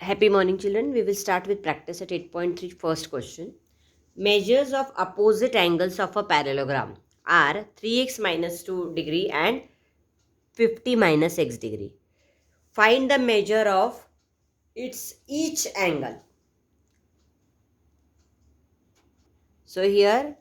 Happy morning, children. We will start with practice at 8.3. First question. Measures of opposite angles of a parallelogram are 3x minus 2 degree and 50 minus x degree. Find the measure of its each angle. So here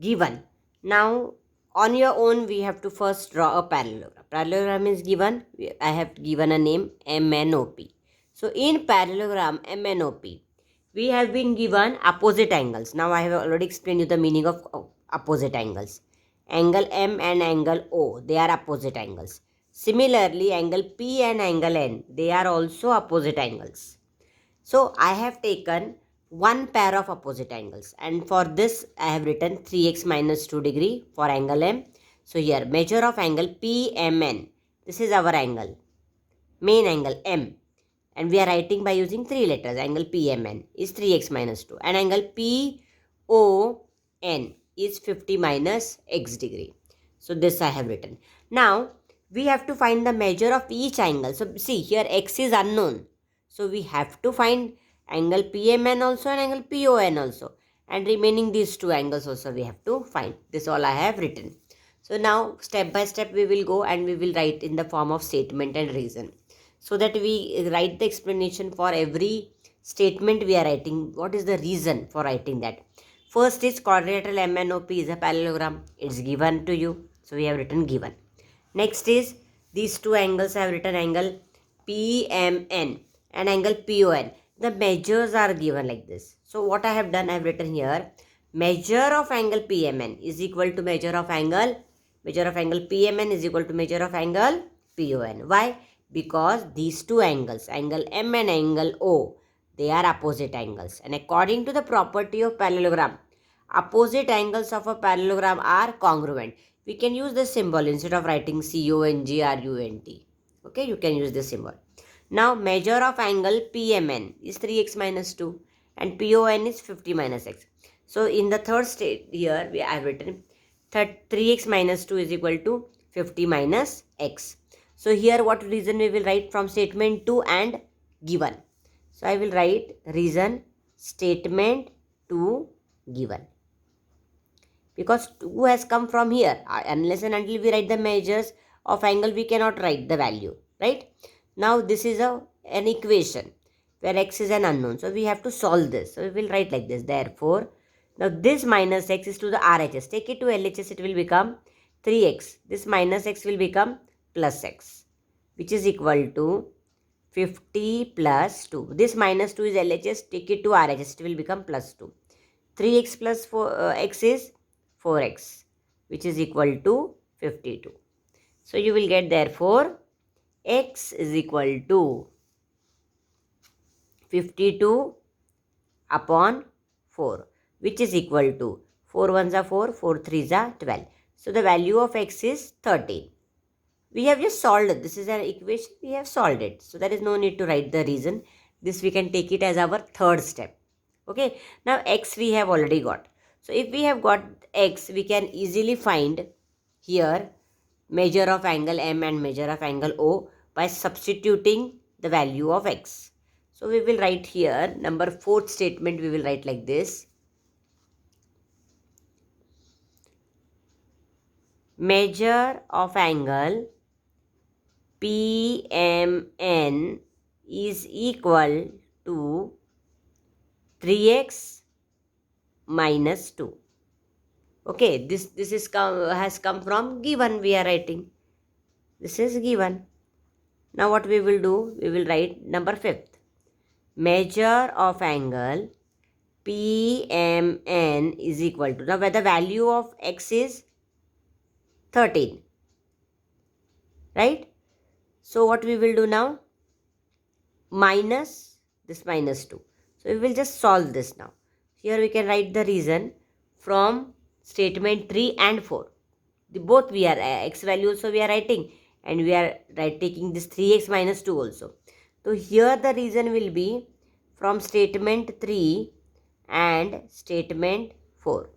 given. Now on your own we have to first draw a parallelogram. Parallelogram is given. I have given a name MNOP. So in parallelogram MNOP, we have been given opposite angles. Now I have already explained you the meaning of opposite angles. Angle M and angle O, they are opposite angles. Similarly, angle P and angle N, they are also opposite angles. So I have taken one pair of opposite angles, and for this I have written 3x minus 2 degree for angle M. So here measure of angle PMN. This is our angle, main angle M, and we are writing by using three letters. Angle PMN is 3x minus 2 and angle PON is 50 minus x degree. So this I have written. Now we have to find the measure of each angle. So see here x is unknown. So we have to find angle PMN also and angle PON also. And remaining these two angles also we have to find. This all I have written. So now step by step we will go and we will write in the form of statement and reason. So that we write the explanation for every statement we are writing. What is the reason for writing that? First is quadrilateral MNOP is a parallelogram. It's given to you. So we have written given. Next is these two angles I have written angle PMN and angle PON. The measures are given like this. So what I have done, I have written here measure of angle PMN is equal to measure of angle PMN is equal to measure of angle PON. Why? Because these two angles, angle M and angle O, they are opposite angles. And according to the property of parallelogram, opposite angles of a parallelogram are congruent. We can use this symbol instead of writing CONGRUNT. Okay, you can use this symbol. Now measure of angle PMN is 3x minus 2 and PON is 50 minus x. So in the third state here we have written 3x minus 2 is equal to 50 minus x. So here what reason we will write from statement 2 and given. So I will write reason statement 2 given. Because 2 has come from here. Unless and until we write the measures of angle we cannot write the value. Right? Now this is an equation where x is an unknown. So we have to solve this. So we will write like this. Therefore, now this minus x is to the RHS. Take it to LHS, it will become 3x. This minus x will become plus x, which is equal to 50 plus 2. This minus 2 is LHS. Take it to RHS, it will become plus 2. 3x plus x is 4x, which is equal to 52. So you will get therefore x is equal to 52 upon 4, which is equal to 4 ones are 4, 4 threes are 12. So the value of x is 13. We have just solved it. This is an equation. We have solved it. So there is no need to write the reason. This we can take it as our third step. Okay. Now x we have already got. So if we have got x, we can easily find here measure of angle M and measure of angle O by substituting the value of x. So we will write here number 4th statement we will write like this. Measure of angle PMN is equal to 3x minus 2. Okay, this is has come from given we are writing. This is given. Now what we will do? We will write number 5th. Measure of angle PMN is equal to, now where the value of x is 13. Right? So what we will do now? Minus this minus 2. So we will just solve this now. Here we can write the reason from statement 3 and 4. Both we are x value also we are writing, and we are taking this 3x minus 2 also. So here the reason will be from statement 3 and statement 4.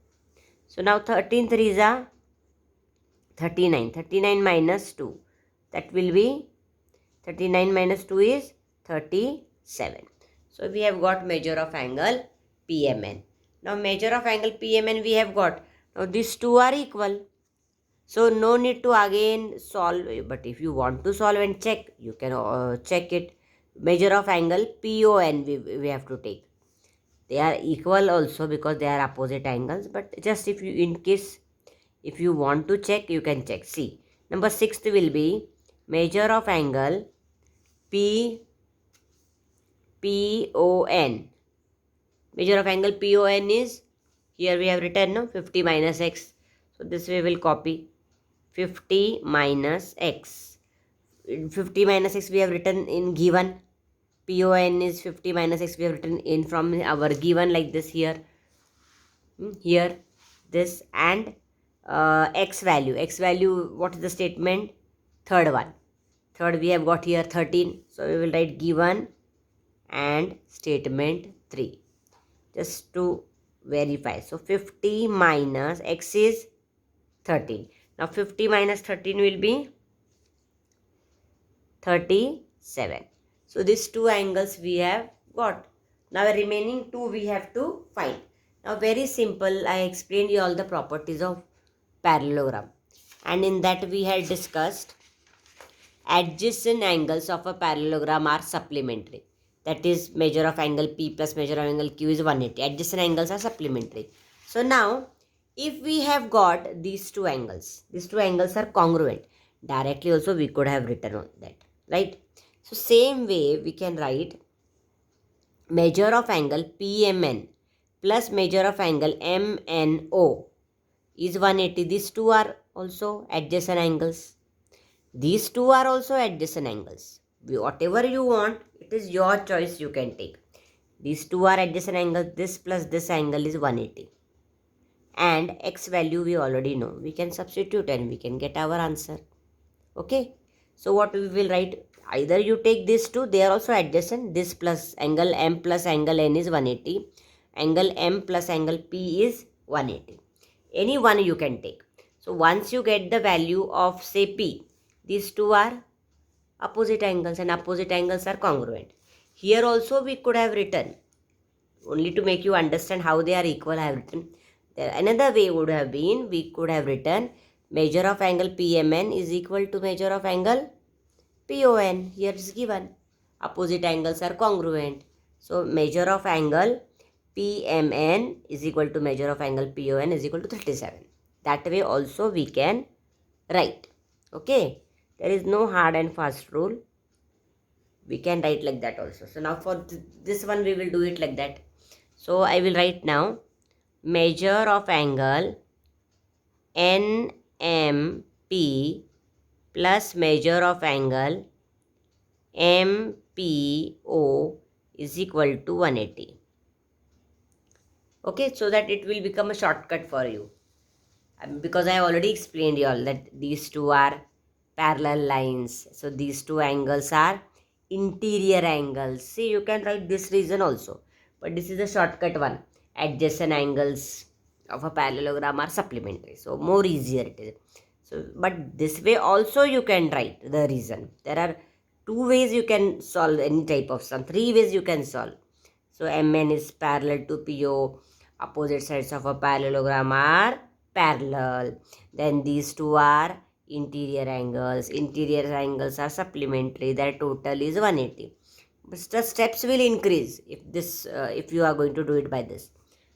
So now 13 threes are 39. 39 minus 2. That will be 39 minus 2 is 37. So we have got measure of angle PMN. Now measure of angle PMN we have got. Now these two are equal. So no need to again solve, but if you want to solve and check, you can check it. Measure of angle PON we have to take. They are equal also because they are opposite angles, but just if you, in case if you want to check, you can check. See, number 6 will be measure of angle PON. Measure of angle PON is, here we have written no 50 minus x. So this way will copy 50 minus x. 50 minus x we have written in given. PON is 50 minus x we have written in from our given like this here. Here this and x value, what is the statement? Third one. Third we have got here 13. So we will write given and statement 3 just to verify. So 50 minus x is 13. Now 50 minus 13 will be 37. So these two angles we have got. Now remaining two we have to find. Now very simple, I explained you all the properties of parallelogram, and in that we had discussed adjacent angles of a parallelogram are supplementary. That is, measure of angle P plus measure of angle Q is 180. Adjacent angles are supplementary. So now, if we have got these two angles are congruent. Directly also we could have written on that, right? So same way we can write measure of angle PMN plus measure of angle MNO is 180. These two are also adjacent angles. These two are also adjacent angles. Whatever you want, it is your choice, you can take. These two are adjacent angles. This plus this angle is 180. And x value we already know. We can substitute and we can get our answer. Okay. So what we will write? Either you take these two, they are also adjacent. This plus angle M plus angle N is 180. Angle M plus angle P is 180. Any one you can take. So once you get the value of say P, these two are opposite angles and opposite angles are congruent. Here also we could have written, only to make you understand how they are equal I have written. Another way would have been, we could have written measure of angle PMN is equal to measure of angle PON. Here is given. Opposite angles are congruent. So measure of angle PMN is equal to measure of angle PON is equal to 37. That way also we can write. Okay. There is no hard and fast rule. We can write like that also. So now for this one we will do it like that. So I will write now measure of angle NMP plus measure of angle MPO is equal to 180. Okay, so that it will become a shortcut for you. Because I already explained you all that these two are parallel lines. So these two angles are interior angles. See, you can write this reason also. But this is a shortcut one. Adjacent angles of a parallelogram are supplementary. So more easier it is. So, but this way also you can write the reason. There are two ways you can solve any type of sum. Three ways you can solve. So MN is parallel to PO. Opposite sides of a parallelogram are parallel. Then these two are interior angles. Interior angles are supplementary. Their total is 180. But the steps will increase if you are going to do it by this.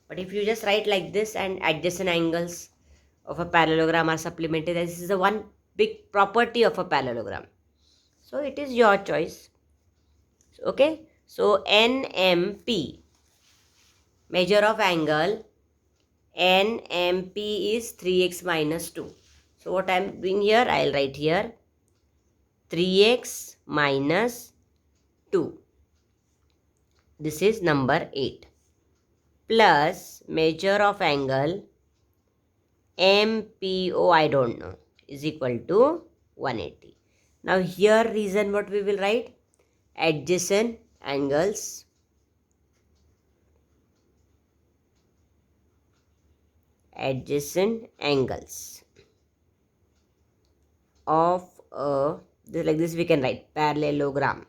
But if you just write like this and adjacent angles of a parallelogram are supplementary, this is the one big property of a parallelogram. So it is your choice. Okay. So NMP, measure of angle NMP is 3x minus 2. So what I am doing here, I will write here 3x minus 2. This is number 8. Plus measure of angle MPO, I don't know, is equal to 180. Now here reason what we will write? Adjacent angles of like this we can write parallelogram.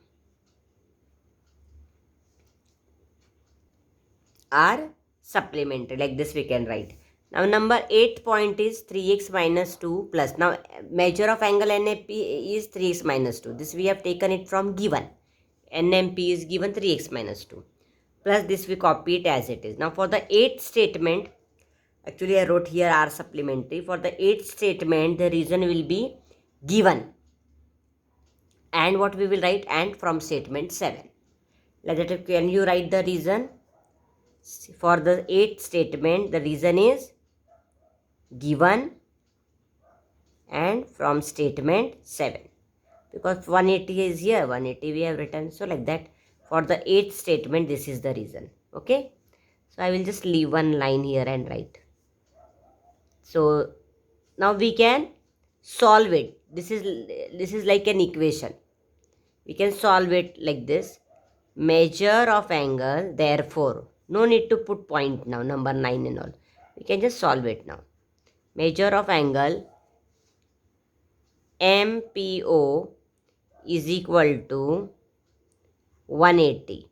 are supplementary. Like this we can write. Now number 8 point is 3x minus 2 plus. Now measure of angle NMP is 3x minus 2. This we have taken it from given. NMP is given 3x minus 2. Plus this we copy it as it is. Now for the 8th statement, actually I wrote here are supplementary. For the 8th statement, the reason will be given. And what we will write? And from statement 7. Like that, can you write the reason? For the 8th statement, the reason is given and from statement 7. Because 180 is here, 180 we have written. So like that, for the 8th statement, this is the reason. Okay. So I will just leave one line here and write. So now we can solve it. This is like an equation. We can solve it like this. Measure of angle, therefore, no need to put point now, number 9 and all. We can just solve it now. Measure of angle MPO is equal to 180.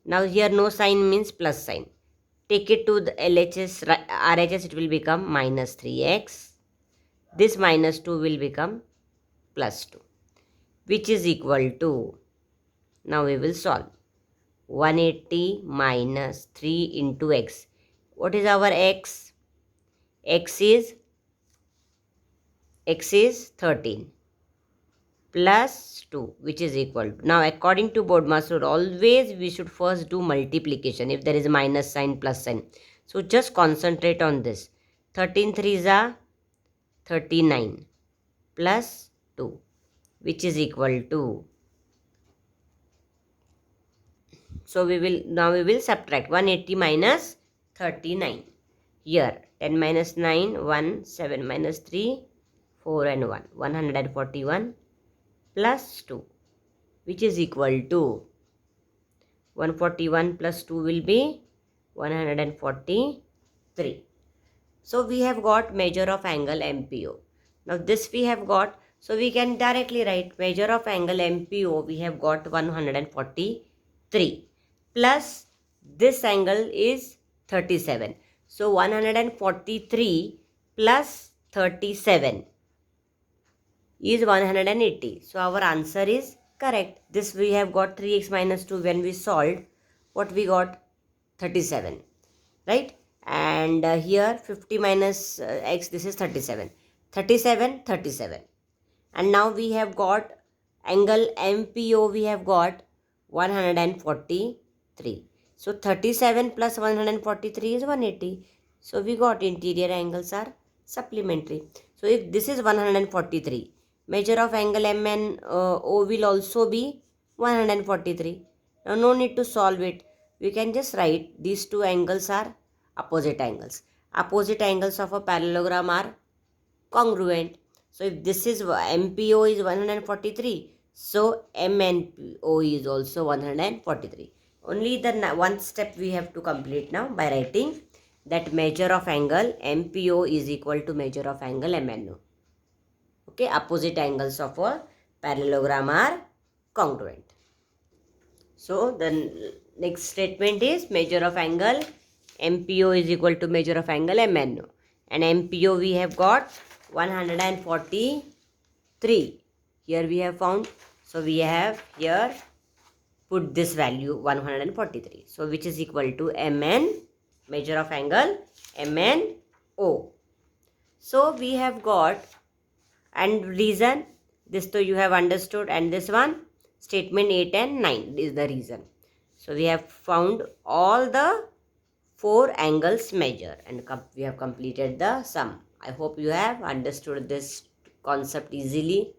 Now here no sign means plus sign. Take it to the LHS, RHS, it will become minus 3x. This minus 2 will become plus 2, which is equal to, now we will solve. 180 minus 3 into x. What is our x? X is 13 plus 2, which is equal to. Now according to BODMAS, always we should first do multiplication if there is minus sign, plus sign. So just concentrate on this. 13 3s are 39 plus 2, which is equal to. So we will subtract 180 minus 39. Here 10 minus 9, 1, 7 minus 3, 4 and 1. 141 plus 2, which is equal to 141 plus 2 will be 143. So we have got measure of angle MPO. Now this we have got, so we can directly write measure of angle MPO. We have got 143 plus this angle is 37. So 143 plus 37 is 180. So our answer is correct. This we have got 3x minus 2 when we solved. What we got? 37. Right? And here 50 minus x, this is 37. 37. And now we have got angle MPO, we have got 143. So 37 plus 143 is 180. So we got interior angles are supplementary. So if this is 143, measure of angle MNO will also be 143. Now no need to solve it. We can just write these two angles are opposite angles. Opposite angles of a parallelogram are congruent. So if this is MPO is 143, so MNPO is also 143. Only the one step we have to complete now by writing that measure of angle MPO is equal to measure of angle MNO. Okay, opposite angles of a parallelogram are congruent. So the next statement is measure of angle MPO is equal to measure of angle MNO. And MPO we have got 143. Here we have found. So we have here put this value 143. So which is equal to MN, measure of angle MNO. So we have got, and reason, this though you have understood, and this one statement 8 and 9 is the reason. So we have found all the 4 angles measure and we have completed the sum. I hope you have understood this concept easily.